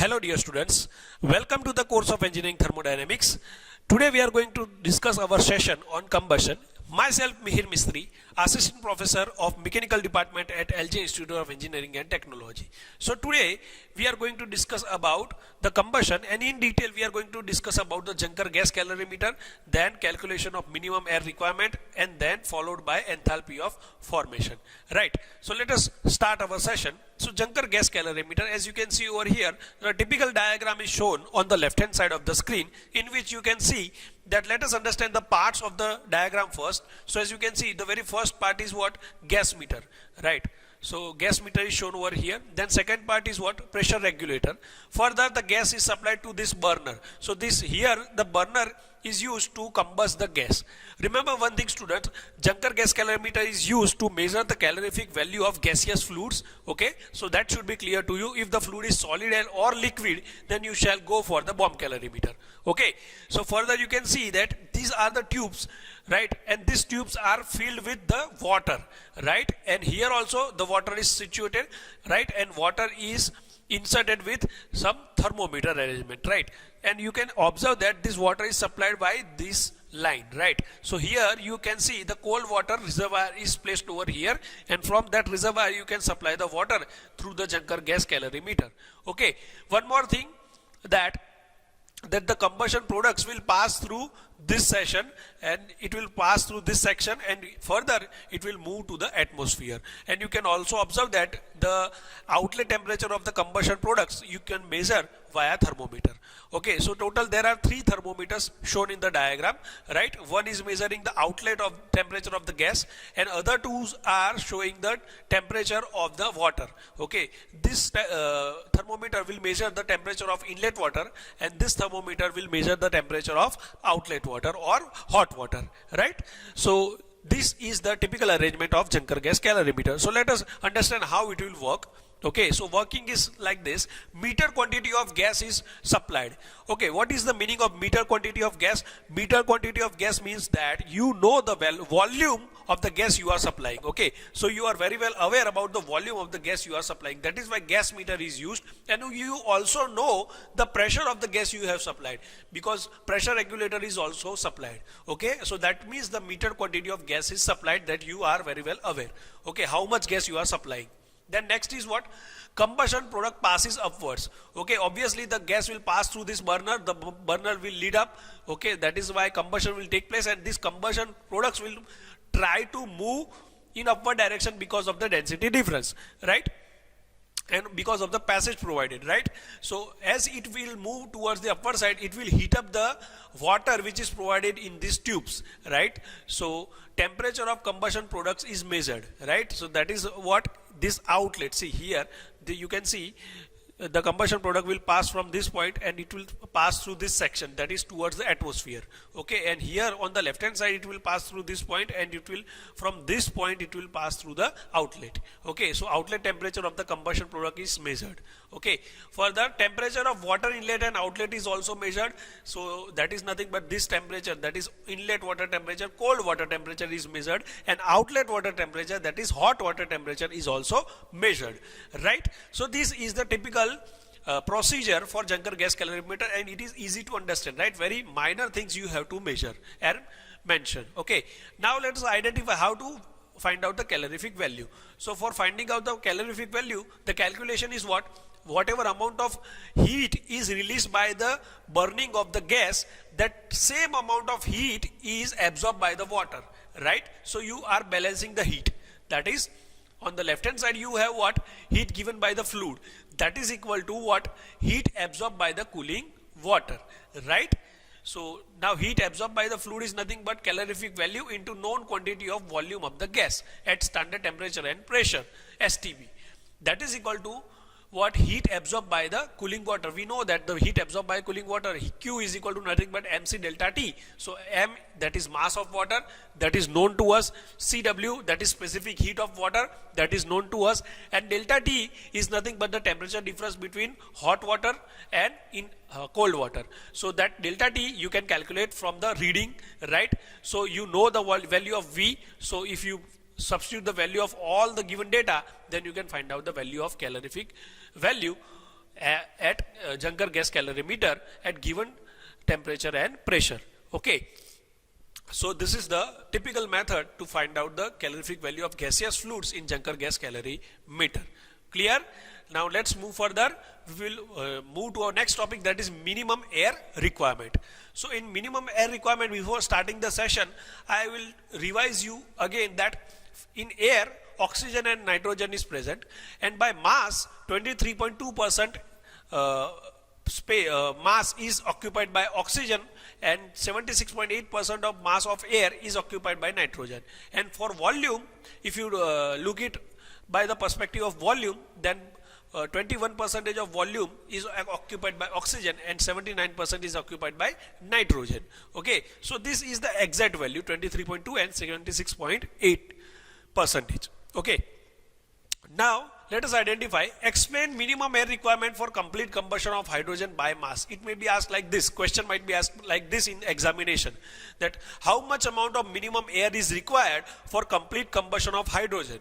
Hello dear students, welcome to the course of Engineering Thermodynamics. Today we are going to discuss our session on combustion. Myself Mihir Mistry, Assistant Professor of Mechanical Department at LJ Institute of Engineering and Technology. So today we are going to discuss about the combustion, and in detail we are going to discuss about the Juncker gas calorimeter, then calculation of minimum air requirement, and then followed by enthalpy of formation. Right, so let us start our session. So Juncker gas calorimeter, as you can see over here, the typical diagram is shown on the left hand side of the screen, in which you can see that let us understand the parts of the diagram first. So as you can see, the very first part is what? Gas meter, right? So gas meter is shown over here. Then second part is what? Pressure regulator. Further, the gas is supplied to this burner. So this here, the burner is used to combust the gas. Remember one thing, students, Juncker gas calorimeter is used to measure the calorific value of gaseous fluids. Okay, so that should be clear to you. If the fluid is solid and or liquid, then you shall go for the bomb calorimeter. Okay, so further you can see that these are the tubes, right? And these tubes are filled with the water, right? And here also the water is situated, right? And water is inserted with some thermometer arrangement, right? And you can observe that this water is supplied by this line, right? So here you can see the cold water reservoir is placed over here, and from that reservoir you can supply the water through the Juncker gas calorimeter. Okay, one more thing, that the combustion products will pass through this section, and it will pass through this section, and further it will move to the atmosphere. And you can also observe that the outlet temperature of the combustion products you can measure via thermometer. Okay, so total there are 3 thermometers shown in the diagram, right? One is measuring the outlet of temperature of the gas, and other 2 are showing the temperature of the water. Okay, this thermometer will measure the temperature of inlet water, and this thermometer will measure the temperature of outlet water or hot water, right? So this is the typical arrangement of Juncker gas calorimeter. So let us understand how it will work. Okay, so working is like this. Meter quantity of gas is supplied. Okay, what is the meaning of meter quantity of gas? Meter quantity of gas means that you know the volume of the gas you are supplying. Okay, so you are very well aware about the volume of the gas you are supplying. That is why gas meter is used. And you also know the pressure of the gas you have supplied, because pressure regulator is also supplied. Okay, so that means the meter quantity of gas is supplied, that you are very well aware. Okay, how much gas you are supplying. Then next is what? Combustion product passes upwards. Okay, obviously the gas will pass through this burner, the burner will lead up. Okay, that is why combustion will take place, and these combustion products will try to move in upward direction because of the density difference, right? And because of the passage provided, right? So as it will move towards the upper side, it will heat up the water which is provided in these tubes, right? So temperature of combustion products is measured, right? So that is what this outlet, see here, you can see the combustion product will pass from this point, and it will pass through this section, that is towards the atmosphere. Okay, and here on the left hand side it will pass through this point, and it will, from this point it will pass through the outlet. Okay, so outlet temperature of the combustion product is measured. Okay, further temperature of water inlet and outlet is also measured. So that is nothing but this temperature, that is inlet water temperature, cold water temperature is measured, and outlet water temperature, that is hot water temperature, is also measured, right? So this is the typical procedure for Juncker gas calorimeter, and it is easy to understand, right? Very minor things you have to measure and mention. Okay, now let us identify how to find out the calorific value. So for finding out the calorific value, the calculation is what? Whatever amount of heat is released by the burning of the gas, that same amount of heat is absorbed by the water, right? So you are balancing the heat. That is, on the left hand side you have what? Heat given by the fluid, that is equal to what? Heat absorbed by the cooling water, right? So now heat absorbed by the fluid is nothing but calorific value into known quantity of volume of the gas at standard temperature and pressure, STP. That is equal to what? Heat absorbed by the cooling water. We know that the heat absorbed by cooling water, Q is equal to nothing but mc delta T. So m, that is mass of water, that is known to us. Cw, that is specific heat of water, that is known to us. And delta T is nothing but the temperature difference between hot water and cold water. So that delta T you can calculate from the reading, right? So you know the value of V. So if you substitute the value of all the given data, then you can find out the value of calorific value. at Junker gas calorimeter at given temperature and pressure. Okay. So this is the typical method to find out the calorific value of gaseous fluids in Junker gas calorimeter. Clear? Now let's move further. We will move to our next topic, that is minimum air requirement. So in minimum air requirement, before starting the session, I will revise you again that in air, oxygen and nitrogen is present, and by mass 23.2% mass is occupied by oxygen and 76.8% of mass of air is occupied by nitrogen. And for volume, if you look it by the perspective of volume, then 21% of volume is occupied by oxygen and 79% is occupied by nitrogen. Okay, so this is the exact value, 23.2 and 76.8 percentage. Okay, now let us identify, explain minimum air requirement for complete combustion of hydrogen by mass. It may be asked like this, question might be asked like this in examination, that how much amount of minimum air is required for complete combustion of hydrogen.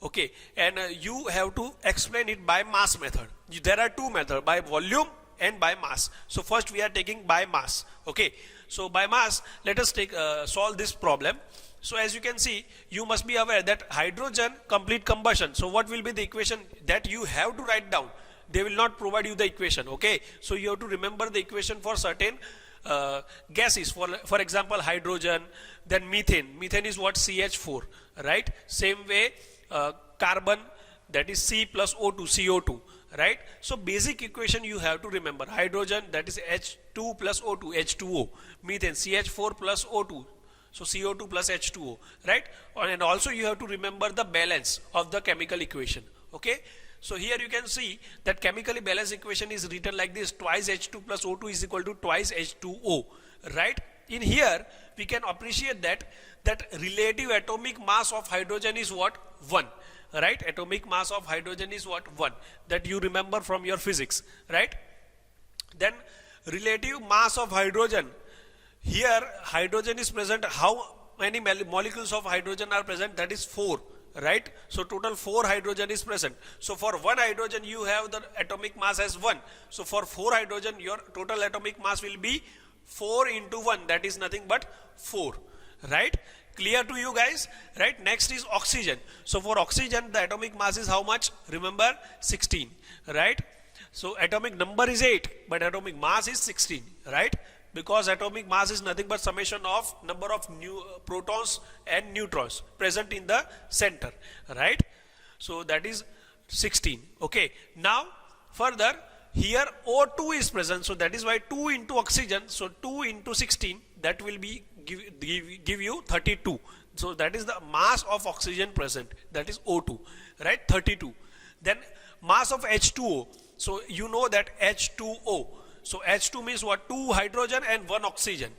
Okay, and you have to explain it by mass method. There are two methods, by volume and by mass. So first we are taking by mass. Okay, so by mass, let us take solve this problem. So as you can see, you must be aware that hydrogen complete combustion. So what will be the equation that you have to write down? They will not provide you the equation. Okay, so you have to remember the equation for certain gases. For example, hydrogen, then methane. Methane is what? CH4, right? Same way, carbon, that is C plus O2, CO2, right? So basic equation you have to remember. Hydrogen, that is H2 plus O2, H2O. Methane, CH4 plus O2. So CO2 plus H2O, right? And also you have to remember the balance of the chemical equation. Okay, so here you can see that chemically balanced equation is written like this: twice H2 plus O2 is equal to twice H2O, right? In here we can appreciate that relative atomic mass of hydrogen is what? 1, right? Atomic mass of hydrogen is what? 1. That you remember from your physics, right? Then relative mass of hydrogen, here hydrogen is present. How many molecules of hydrogen are present? That is 4, right? So total 4 hydrogen is present. So for 1 hydrogen you have the atomic mass as 1. So for 4 hydrogen your total atomic mass will be 4 into 1, that is nothing but 4, right? Clear to you guys, right? Next is oxygen. So for oxygen the atomic mass is how much? Remember, 16, right? So atomic number is 8 but atomic mass is 16, right? Because atomic mass is nothing but summation of number of protons and neutrons present in the center, right? So that is 16. Okay, now further here O2 is present, so that is why 2 into oxygen, so 2 into 16, that will be give you 32. So that is the mass of oxygen present, that is O2, right? 32. Then mass of H2O, so you know that H2O, so H2 means what? 2 hydrogen and 1 oxygen,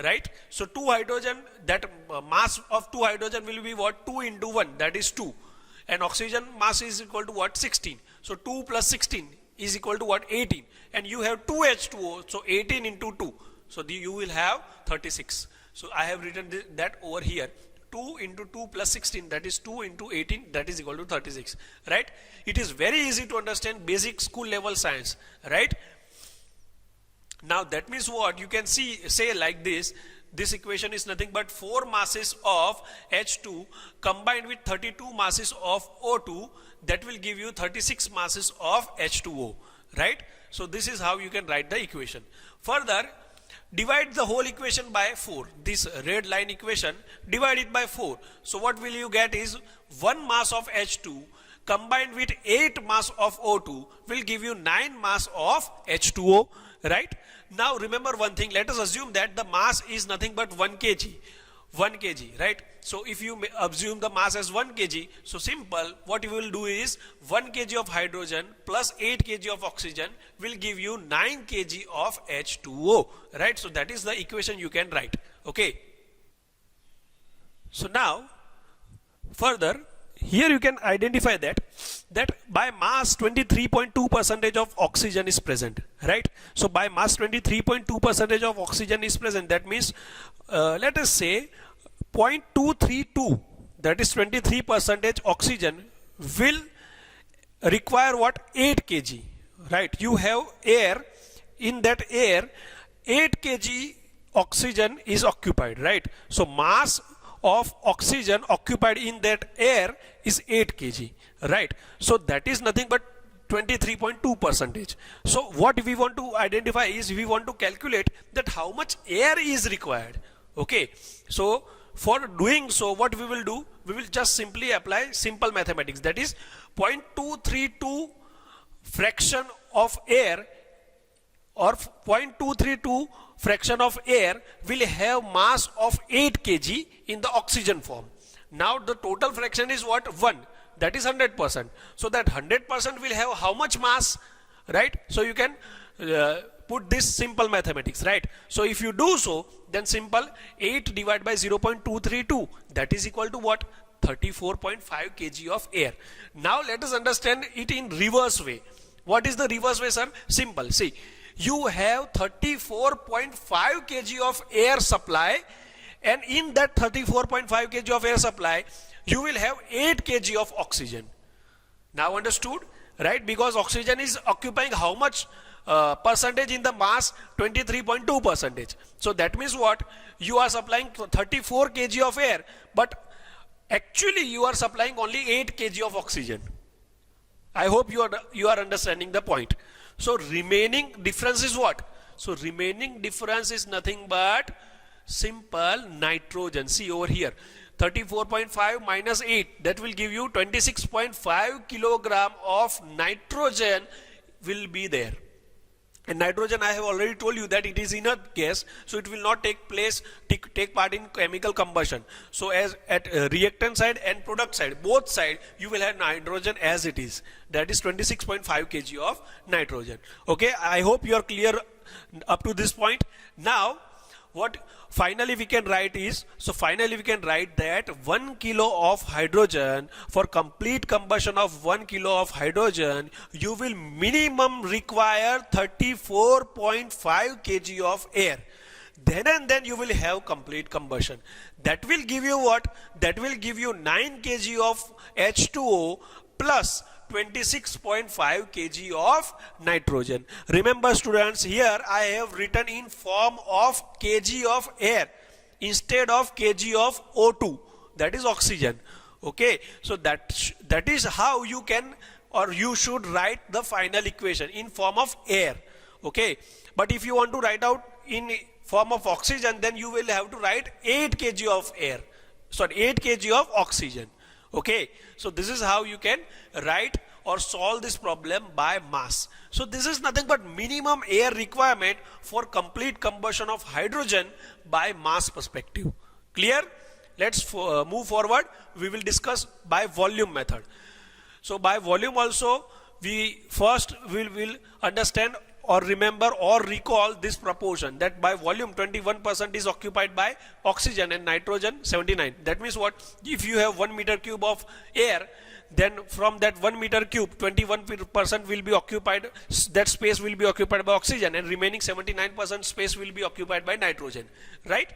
right? So 2 hydrogen, that mass of 2 hydrogen will be what? 2 into 1, that is 2, and oxygen mass is equal to what? 16. So 2 plus 16 is equal to what? 18, and you have 2 H2O, so 18 into 2, so you will have 36. So I have written that over here, 2 into 2 plus 16, that is 2 into 18, that is equal to 36, right? It is very easy to understand, basic school level science, right? Now that means what? You can say like this, this equation is nothing but 4 masses of H2 combined with 32 masses of O2, that will give you 36 masses of H2O, right? So this is how you can write the equation. Further, divide the whole equation by 4. This red line equation, divide it by 4. So what will you get is 1 mass of H2 combined with 8 mass of O2 will give you 9 mass of H2O, right? Now remember one thing, let us assume that the mass is nothing but 1 kg, right? So if you assume the mass as 1 kg, so simple, what you will do is 1 kg of hydrogen plus 8 kg of oxygen will give you 9 kg of H2O, right? So that is the equation you can write, okay? So now further, here you can identify that by mass 23.2% of oxygen is present, right? So by mass 23.2% of oxygen is present, that means let us say 0.232, that is 23% oxygen will require what? 8 kg, right? You have air. In that air, 8 kg oxygen is occupied, right? So mass of oxygen occupied in that air is 8 kg, right? So that is nothing but 23.2 percentage. So what we want to identify is we want to calculate that how much air is required. Okay, so for doing so, what we will do, we will just simply apply simple mathematics, that is 0.232 fraction of air or 0.232 fraction of air will have mass of 8 kg in the oxygen form. Now the total fraction is what? 1. That is 100%. So that 100% will have how much mass, right? So you can put this simple mathematics, right? So if you do so, then simple 8 divided by 0.232, that is equal to what? 34.5 kg of air. Now let us understand it in reverse way. What is the reverse way, sir? Simple. See, you have 34.5 kg of air supply, and in that 34.5 kg of air supply, you will have 8 kg of oxygen. Now understood, right? Because oxygen is occupying how much percentage in the mass? 23.2 percentage. So that means what? You are supplying 34 kg of air, but actually you are supplying only 8 kg of oxygen. I hope you are understanding the point. So remaining difference is what? So remaining difference is nothing but simple nitrogen. See over here, 34.5 minus 8, that will give you 26.5 kilogram of nitrogen will be there. And nitrogen, I have already told you that it is inert gas, so it will not take part in chemical combustion. So as at reactant side and product side, both side, you will have nitrogen as it is. That is 26.5 kg of nitrogen. Okay, I hope you are clear up to this point. Now what finally we can write is, so finally we can write that 1 kilo of hydrogen, for complete combustion of 1 kilo of hydrogen, you will minimum require 34.5 kg of air. Then and then you will have complete combustion. That will give you what? That will give you 9 kg of H2O plus 26.5 kg of nitrogen. Remember students, here I have written in form of kg of air instead of kg of O2, that is oxygen. Okay, so that is how you can or you should write the final equation in form of air. Okay, but if you want to write out in form of oxygen, then you will have to write 8 kg of air, sorry 8 kg of oxygen. Okay, so this is how you can write or solve this problem by mass. So this is nothing but minimum air requirement for complete combustion of hydrogen by mass perspective. Clear? Let's move forward. We will discuss by volume method. So by volume also, we first will understand or remember or recall this proportion, that by volume 21% is occupied by oxygen and nitrogen 79. That means what? If you have 1 meter cube of air, then from that 1 meter cube 21% will be occupied, that space will be occupied by oxygen, and remaining 79% space will be occupied by nitrogen, right?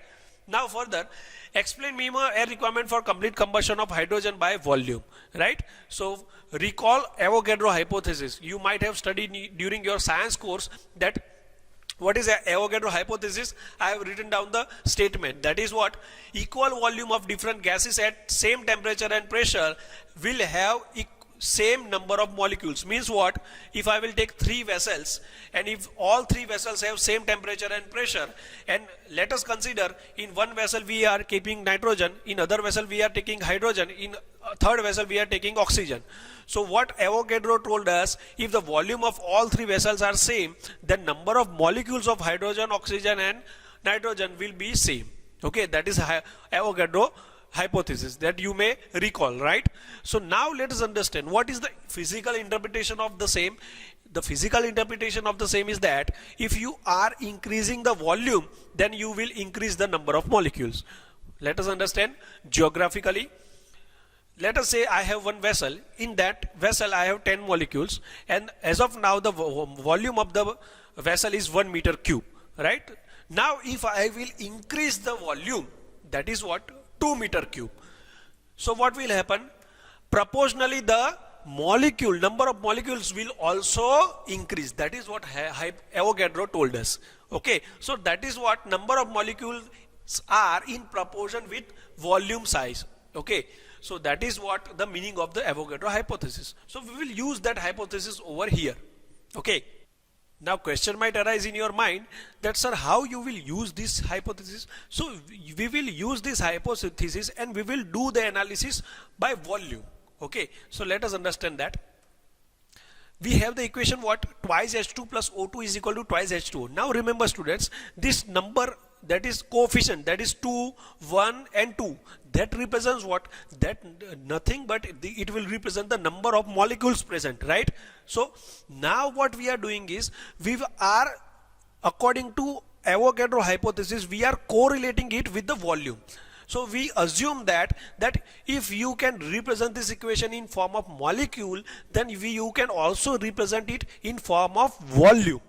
Now further, explain minimum air requirement for complete combustion of hydrogen by volume, right? So recall Avogadro hypothesis. You might have studied during your science course that what is Avogadro hypothesis. I have written down the statement, that is what? Equal volume of different gases at same temperature and pressure will have same number of molecules. Means what? If I will take 3 vessels, and if all 3 vessels have same temperature and pressure, and let us consider in one vessel we are keeping nitrogen, in other vessel we are taking hydrogen, in third vessel we are taking oxygen. So what Avogadro told us, if the volume of all 3 vessels are same, then number of molecules of hydrogen, oxygen and nitrogen will be same. Okay, that is Avogadro hypothesis that you may recall, right? So now let us understand what is the physical interpretation of the same. The physical interpretation of the same is that if you are increasing the volume, then you will increase the number of molecules. Let us understand geographically. Let us say I have one vessel. In that vessel I have 10 molecules, and as of now the volume of the vessel is 1 meter cube, right? Now if I will increase the volume, that is what? 2 meter cube. So what will happen? Proportionally the number of molecules will also increase. That is what Avogadro told us. Okay, so that is what number of molecules are in proportion with volume size. Okay, so that is what the meaning of the Avogadro hypothesis. So we will use that hypothesis over here. Okay, now question might arise in your mind that, sir, how you will use this hypothesis? So we will use this hypothesis and we will do the analysis by volume. Okay, so let us understand that. We have the equation what? Twice H2 plus O2 is equal to twice H2O. Now remember students, this number, that is coefficient, that is 2, 1 and 2, that represents what? That nothing but it will represent the number of molecules present, right? So now what we are doing is, we are, according to Avogadro hypothesis, we are correlating it with the volume. So we assume that if you can represent this equation in form of molecule, then you can also represent it in form of volume.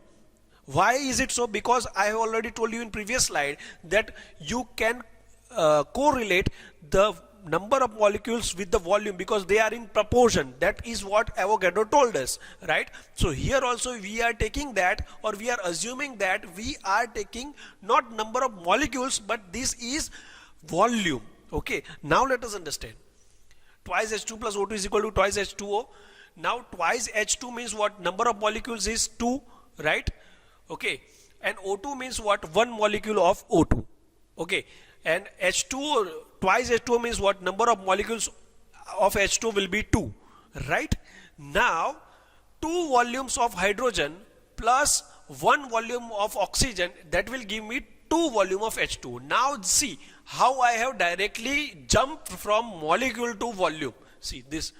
Why is it so? Because I have already told you in previous slide that you can correlate the number of molecules with the volume because they are in proportion. That is what Avogadro told us, right? So here also we are taking that, or we are assuming that we are taking not number of molecules, but this is volume. Okay, now let us understand. Twice H2 plus O2 is equal to twice H2O. Now twice H2 means what? Number of molecules is 2, right? Okay, and O2 means what? One molecule of O2. Okay, and H2O, twice H2O means what? Number of molecules of H2 will be 2, right? Now 2 volumes of hydrogen plus 1 volume of oxygen, that will give me 2 volume of H2. Now see how I have directly jumped from molecule to volume. See this,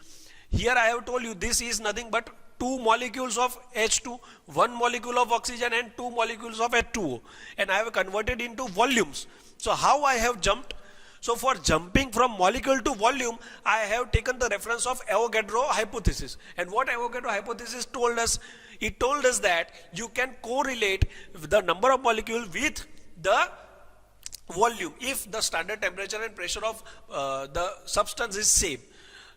here I have told you this is nothing but 2 molecules of H2, 1 molecule of oxygen and 2 molecules of H2O, and I have converted into volumes. So how I have jumped? So for jumping from molecule to volume, I have taken the reference of Avogadro hypothesis. And what Avogadro hypothesis told us? It told us that you can correlate the number of molecules with the volume if the standard temperature and pressure of the substance is same.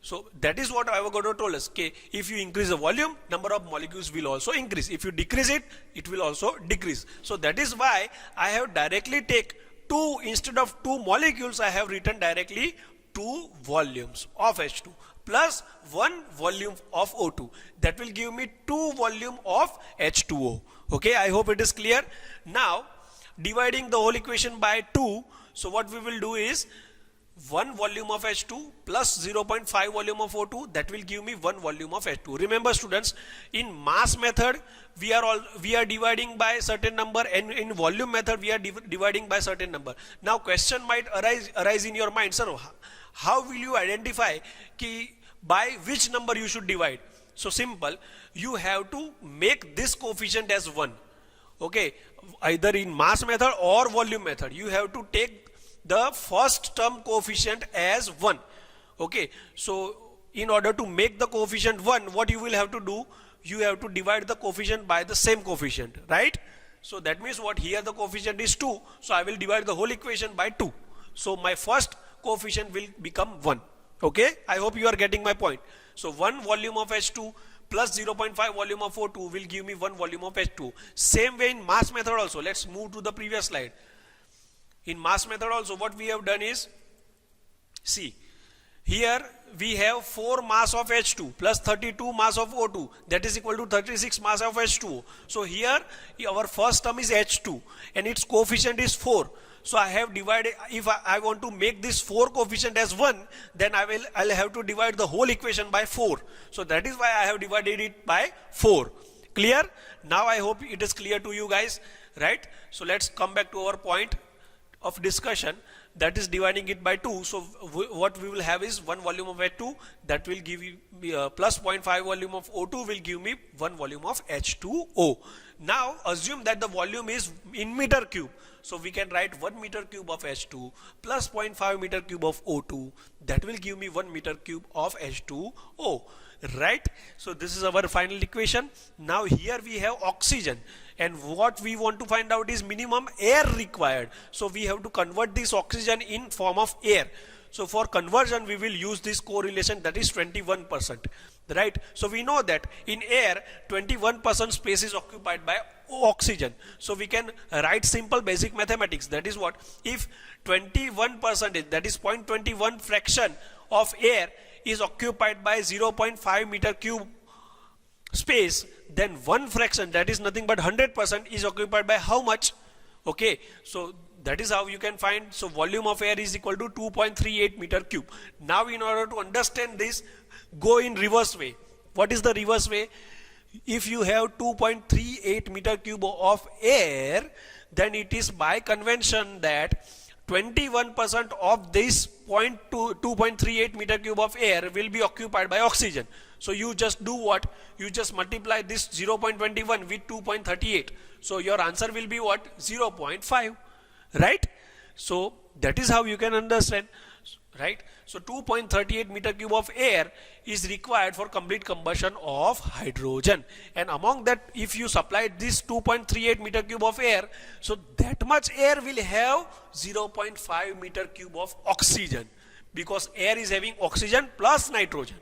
So that is what Avogadro told us. Okay, if you increase the volume, number of molecules will also increase. If you decrease it, it will also decrease. So that is why I have directly take 2, instead of 2 molecules, I have written directly 2 volumes of H2 plus 1 volume of O2. That will give me 2 volume of H2O. Okay, I hope it is clear. Now dividing the whole equation by 2, so what we will do is 1 volume of H2 plus 0.5 volume of O2, that will give me 1 volume of H2. Remember students, in mass method we are dividing by certain number, and in volume method we are dividing by certain number. Now question might arise in your mind, sir, how will you identify by which number you should divide? So simple, you have to make this coefficient as 1. Okay, either in mass method or volume method, you have to take the first term coefficient as 1. Okay, so in order to make the coefficient 1, what you will have to do? You have to divide the coefficient by the same coefficient, right? So that means what? Here the coefficient is 2, so I will divide the whole equation by 2. So my first coefficient will become 1. Okay, I hope you are getting my point. So 1 volume of H2 plus 0.5 volume of O2 will give me 1 volume of H2. Same way in mass method also. Let's move to the previous slide. In mass method also, what we have done is, see, here we have 4 mass of H2 plus 32 mass of O2, that is equal to 36 mass of H2O. So here our first term is H2 and its coefficient is 4. So I have divided, if I want to make this 4 coefficient as 1, then I'll have to divide the whole equation by 4. So that is why I have divided it by 4. Clear? Now I hope it is clear to you guys, right? So let's come back to our point of discussion, that is dividing it by 2. So what we will have is 1 volume of H2, that will give you plus 0.5 volume of O2 will give me 1 volume of H2O. Now assume that the volume is in meter cube. So we can write 1 meter cube of H2 plus 0.5 meter cube of O2, that will give me 1 meter cube of H2O, right? So this is our final equation. Now here we have oxygen, and what we want to find out is minimum air required. So we have to convert this oxygen in form of air. So for conversion we will use this correlation, that is 21%. right? So we know that in air 21% space is occupied by oxygen. So we can write simple basic mathematics, that is what, if 21%, that is 0.21 fraction of air is occupied by 0.5 meter cube space, then one fraction, that is nothing but 100%, is occupied by how much? Okay, so that is how you can find. So volume of air is equal to 2.38 meter cube. Now in order to understand this, go in reverse way. What is the reverse way? If you have 2.38 meter cube of air, then it is by convention that 21% of this 2.38 meter cube of air will be occupied by oxygen. So you just do what? You just multiply this 0.21 with 2.38. So your answer will be what? 0.5. Right? So that is how you can understand. Right? So 2.38 meter cube of air is required for complete combustion of hydrogen, and among that, if you supply this 2.38 meter cube of air, so that much air will have 0.5 meter cube of oxygen, because air is having oxygen plus nitrogen.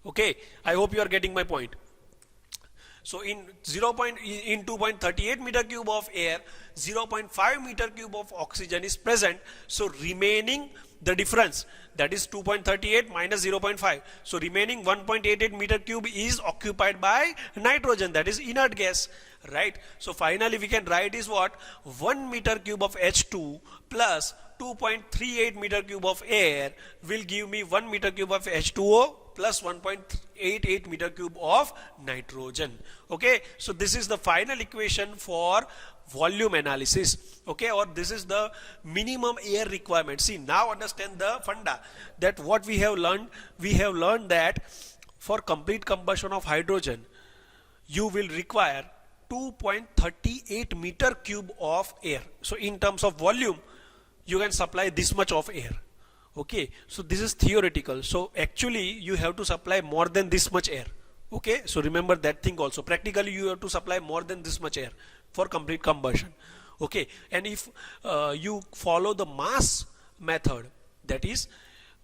Okay, I hope you are getting my point. So in 2.38 meter cube of air, 0.5 meter cube of oxygen is present. So remaining the difference, that is 2.38 minus 0.5. So remaining 1.88 meter cube is occupied by nitrogen, that is inert gas, right? So finally we can write is what? 1 meter cube of H2 plus 2.38 meter cube of air will give me 1 meter cube of H2O plus 1.88 meter cube of nitrogen. Okay, so this is the final equation for volume analysis. Okay, or this is the minimum air requirement. See, now understand the funda, that what we have learned. We have learned that for complete combustion of hydrogen, you will require 2.38 meter cube of air. So in terms of volume, you can supply this much of air. Okay, so this is theoretical. So actually you have to supply more than this much air. Okay, so remember that thing also. Practically you have to supply more than this much air for complete combustion. Okay, and if you follow the mass method, that is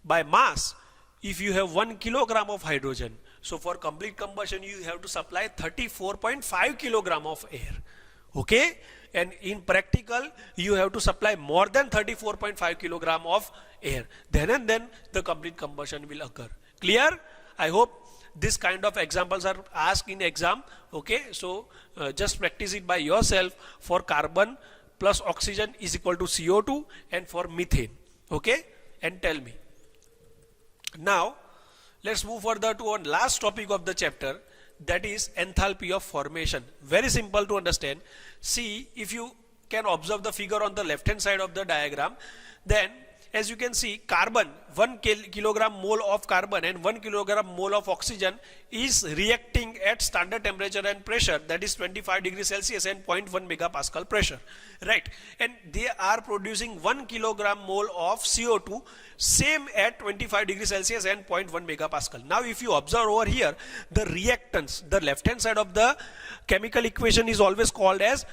by mass, if you have 1 kilogram of hydrogen, so for complete combustion you have to supply 34.5 kilogram of air. Okay, and in practical you have to supply more than 34.5 kilogram of air, then and then the complete combustion will occur. Clear? I hope this kind of examples are asked in exam. Okay, so just practice it by yourself. For carbon plus oxygen is equal to CO2, and for methane. Okay, and tell me. Now let's move further to our last topic of the chapter, that is enthalpy of formation. Very simple to understand. See, if you can observe the figure on the left hand side of the diagram, then as you can see, carbon, 1 kilogram mole of carbon and 1 kilogram mole of oxygen is reacting at standard temperature and pressure, that is 25 degrees Celsius and 0.1 megapascal pressure, right? And they are producing 1 kilogram mole of CO2, same at 25 degrees Celsius and 0.1 megapascal. Now if you observe over here, the reactants, the left hand side of the chemical equation is always called as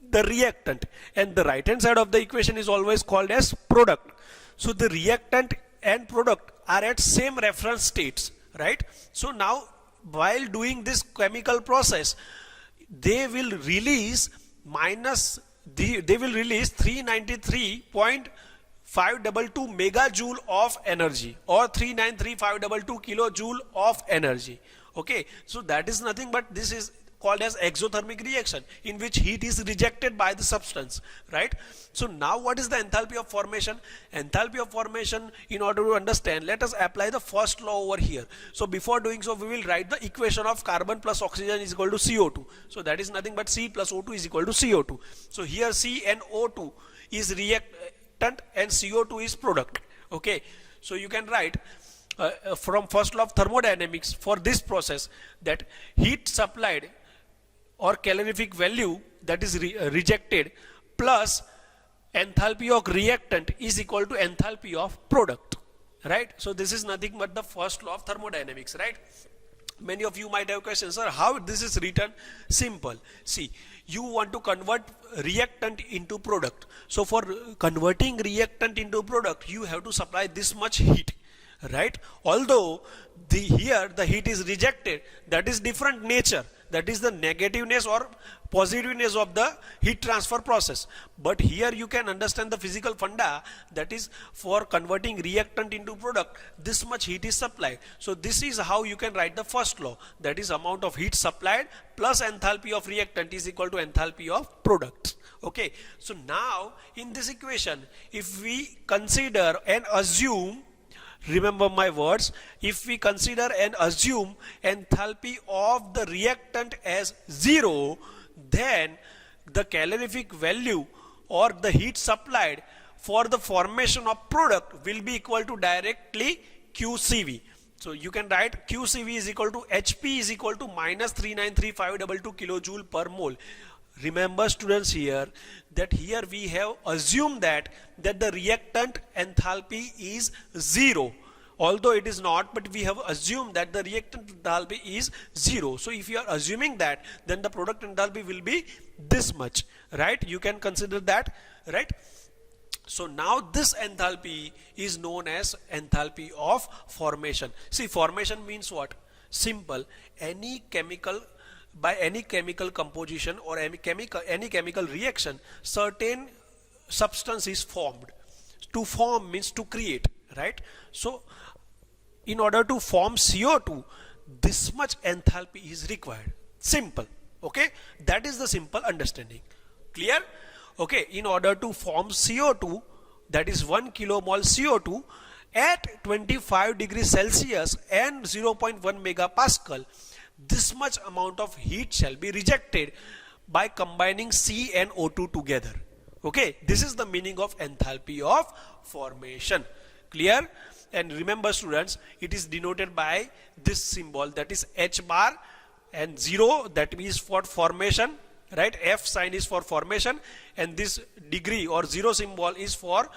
the reactant, and the right hand side of the equation is always called as product. So the reactant and product are at same reference states, right? So now while doing this chemical process, they will release 393.522 megajoule of energy, or 393,522 kilojoule of energy. Okay, so that is nothing but this is called as exothermic reaction, in which heat is rejected by the substance, right? So now what is the enthalpy of formation? Enthalpy of formation, in order to understand, let us apply the first law over here. So before doing so, we will write the equation of carbon plus oxygen is equal to CO2. So that is nothing but C plus O2 is equal to CO2. So here C and O2 is reactant and CO2 is product. Okay, so you can write from first law of thermodynamics for this process, that heat supplied or calorific value that is rejected plus enthalpy of reactant is equal to enthalpy of product, right? So this is nothing but the first law of thermodynamics, right? Many of you might have questions, sir, how this is written? Simple. See, you want to convert reactant into product. So for converting reactant into product, you have to supply this much heat, right? Although here the heat is rejected, that is different nature, that is the negativeness or positiveness of the heat transfer process. But here you can understand the physical funda, that is for converting reactant into product, this much heat is supplied. So this is how you can write the first law, that is amount of heat supplied plus enthalpy of reactant is equal to enthalpy of product. Okay, so now in this equation, if we consider and assume, remember my words, if we consider and assume enthalpy of the reactant as 0, then the calorific value or the heat supplied for the formation of product will be equal to directly QCV. So you can write QCV is equal to HP is equal to minus 393522 kilojoule per mole. Remember students here that here we have assumed that the reactant enthalpy is 0, although it is not, but we have assumed that the reactant enthalpy is 0. So if you are assuming that, then the product enthalpy will be this much, right? You can consider that, right? So now this enthalpy is known as enthalpy of formation. See, formation means what? Simple. By any chemical composition or any chemical reaction, certain substance is formed. To form means to create, right? So in order to form CO2, this much enthalpy is required. Simple. Okay, that is the simple understanding. Clear? Okay, in order to form CO2, that is 1 kilomole CO2 at 25 degrees Celsius and 0.1 megapascal, this much amount of heat shall be rejected by combining C and O2 together. Okay, this is the meaning of enthalpy of formation. Clear? And remember students, it is denoted by this symbol, that is H bar, and 0 that is for formation, right? F sign is for formation, and this degree or 0 symbol is for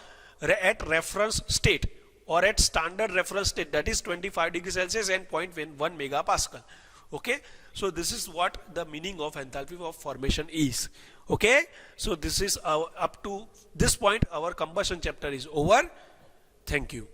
at reference state or at standard reference state, that is 25 degrees Celsius and 0.1 megapascal. Okay, so this is what the meaning of enthalpy of formation is. Okay, so this is up to this point our combustion chapter is over. Thank you.